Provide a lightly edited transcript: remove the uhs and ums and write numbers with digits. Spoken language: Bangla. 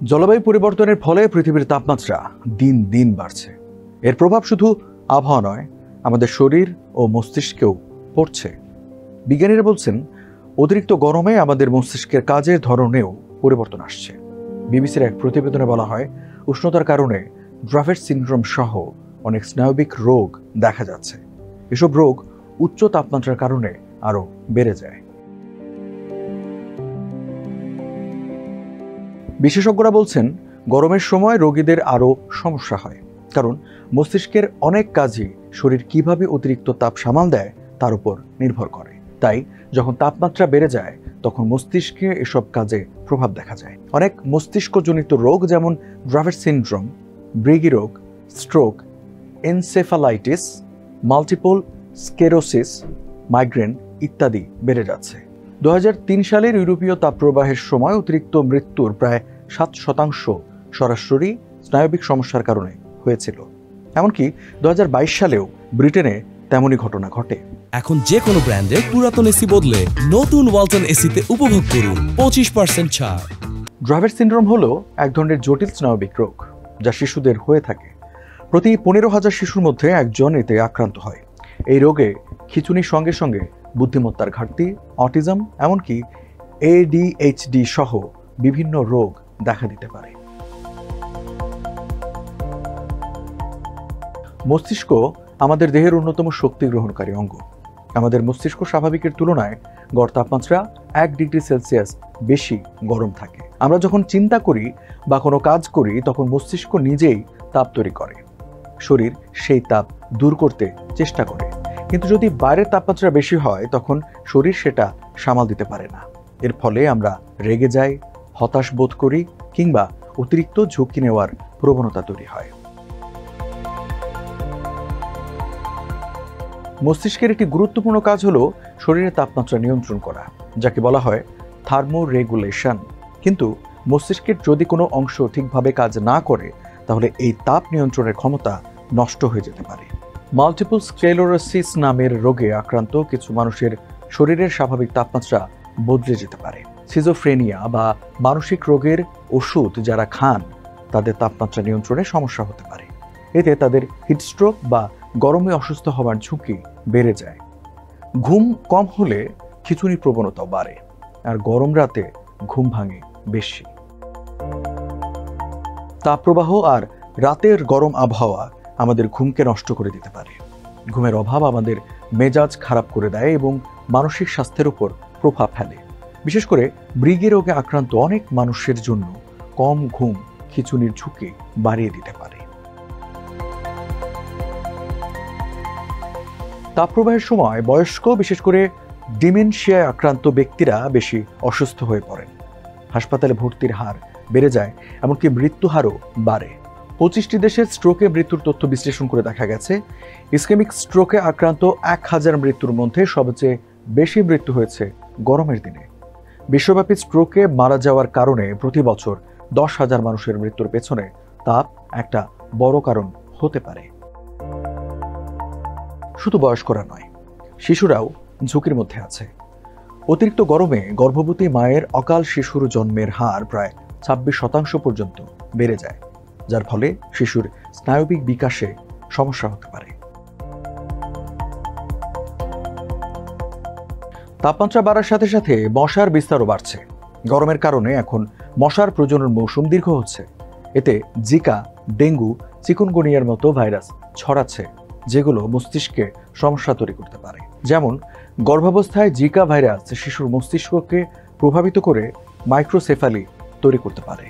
জলবায়ু পরিবর্তনের ফলে পৃথিবীর তাপমাত্রা দিন দিন বাড়ছে। এর প্রভাব শুধু আবহাওয়া নয়, আমাদের শরীর ও মস্তিষ্কেও পড়ছে। বিজ্ঞানীরা বলছেন, অতিরিক্ত গরমে আমাদের মস্তিষ্কের কাজের ধরনেও পরিবর্তন আসছে। বিবিসির এক প্রতিবেদনে বলা হয়, উষ্ণতার কারণে ড্রাফেট সিনড্রোম সহ অনেক স্নায়বিক রোগ দেখা যাচ্ছে। এসব রোগ উচ্চ তাপমাত্রার কারণে আরও বেড়ে যায়। বিশেষজ্ঞরা বলছেন, গরমের সময় রোগীদের আরও সমস্যা হয়, কারণ মস্তিষ্কের অনেক কাজই শরীর কিভাবে অতিরিক্ত তাপ সামাল দেয় তার উপর নির্ভর করে। তাই যখন তাপমাত্রা বেড়ে যায় তখন মস্তিষ্কে এসব কাজে প্রভাব দেখা যায়। অনেক মস্তিষ্কজনিত রোগ যেমন ড্রাফেট সিনড্রোম, ব্রিগি রোগ, stroke, encephalitis, multiple sclerosis, migraine ইত্যাদি বেড়ে যাচ্ছে। 2003 সালের ইউরোপীয় তাপপ্রবাহের সময় অতিরিক্ত মৃত্যুর প্রায় 7% সরাসরি স্নায়বিক সমস্যার কারণে হয়েছিল। এমনকি 2022 সালেও ব্রিটেনে তেমনই ঘটনা ঘটে। এখন যে কোনো ব্র্যান্ডের পুরাতন এসি বদলে নতুন ওয়ালটন এসিতে উপভোগ করুন 25% ছাড়। ড্রাফেট সিনড্রোম হলো এক ধরনের জটিল স্নায়বিক রোগ যা শিশুদের হয়ে থাকে। প্রতি 15,000 শিশুর মধ্যে একজন এতে আক্রান্ত হয়। এই রোগে খিঁচুনির সঙ্গে সঙ্গে বুদ্ধিমত্তার ঘাটতি, অটিজম, এমনকি ADHD সহ বিভিন্ন রোগ দেখা দিতে পারে। মস্তিষ্ক আমাদের দেহের অন্যতম শক্তি গ্রহণকারী অঙ্গ। আমাদের মস্তিষ্ক স্বাভাবিকের তুলনায় গড় তাপমাত্রা 1 ডিগ্রি সেলসিয়াস বেশি গরম থাকে। আমরা যখন চিন্তা করি বা কোনো কাজ করি তখন মস্তিষ্ক নিজেই তাপ তৈরি করে। শরীর সেই তাপ দূর করতে চেষ্টা করে, কিন্তু যদি বাইরের তাপমাত্রা বেশি হয় তখন শরীর সেটা সামাল দিতে পারে না। এর ফলে আমরা রেগে যাই, হতাশ বোধ করি কিংবা অতিরিক্ত ঝুঁকি নেওয়ার প্রবণতা তৈরি হয়। মস্তিষ্কের একটি গুরুত্বপূর্ণ কাজ হলো শরীরের তাপমাত্রা নিয়ন্ত্রণ করা, যাকে বলা হয় থার্মোরেগুলেশন। কিন্তু মস্তিষ্কের যদি কোনো অংশ ঠিকভাবে কাজ না করে তাহলে এই তাপ নিয়ন্ত্রণের ক্ষমতা নষ্ট হয়ে যেতে পারে। মাল্টিপল স্ক্লেরোসিস নামের রোগে আক্রান্ত কিছু মানুষের শরীরের স্বাভাবিক তাপমাত্রা বদলে যেতে পারে। সিজোফ্রেনিয়া বা মানসিক রোগের ওষুধ যারা খান তাদের তাপমাত্রা নিয়ন্ত্রণে সমস্যা হতে পারে। এতে তাদের হিটস্ট্রোক বা গরমে অসুস্থ হওয়ার ঝুঁকি বেড়ে যায়। ঘুম কম হলে খিঁচুনি প্রবণতাও বাড়ে, আর গরম রাতে ঘুম ভাঙে বেশি। তাপপ্রবাহ আর রাতের গরম আবহাওয়া আমাদের ঘুমকে নষ্ট করে দিতে পারে। ঘুমের অভাব আমাদের মেজাজ খারাপ করে দেয় এবং মানসিক স্বাস্থ্যের উপর প্রভাব ফেলে। বিশেষ করে ব্রিগি রোগে আক্রান্ত অনেক মানুষের জন্য কম ঘুম খিঁচুনির ঝুঁকি বাড়িয়ে দিতে পারে। তাপপ্রবাহের সময় বয়স্ক, বিশেষ করে ডিমেনশিয়ায় আক্রান্ত ব্যক্তিরা বেশি অসুস্থ হয়ে পড়েন। হাসপাতালে ভর্তির হার বেড়ে যায়, এমনকি মৃত্যু হারও বাড়ে। 25টি দেশের স্ট্রোকে মৃত্যুর তথ্য বিশ্লেষণ করে দেখা গেছে, ইসকেমিক স্ট্রোকে আক্রান্ত 1000 মৃত্যুর মধ্যে সবচেয়ে বেশি মৃত্যু হয়েছে গরমের দিনে। বিশ্বব্যাপী স্ট্রোকে মারা যাওয়ার কারণে প্রতি বছর 10,000 মানুষের মৃত্যুর পেছনে তাপ একটা বড় কারণ হতে পারে। শুধু বয়স্করা নয়, শিশুরাও ঝুঁকির মধ্যে আছে। অতিরিক্ত গরমে গর্ভবতী মায়ের অকাল শিশুর জন্মের হার প্রায় 26% পর্যন্ত বেড়ে যায়, যার ফলে শিশুর স্নায়বিক বিকাশে সমস্যা হতে পারে। তাপমাত্রা বাড়ার সাথে সাথে মশার বিস্তারও বাড়ছে। গরমের কারণে এখন মশার প্রজনন মৌসুম দীর্ঘ হচ্ছে। এতে জিকা, ডেঙ্গু, চিকুনগুনিয়ার মতো ভাইরাস ছড়াচ্ছে, যেগুলো মস্তিষ্কে সমস্যা তৈরি করতে পারে। যেমন গর্ভাবস্থায় জিকা ভাইরাস শিশুর মস্তিষ্ককে প্রভাবিত করে মাইক্রোসেফালি তৈরি করতে পারে।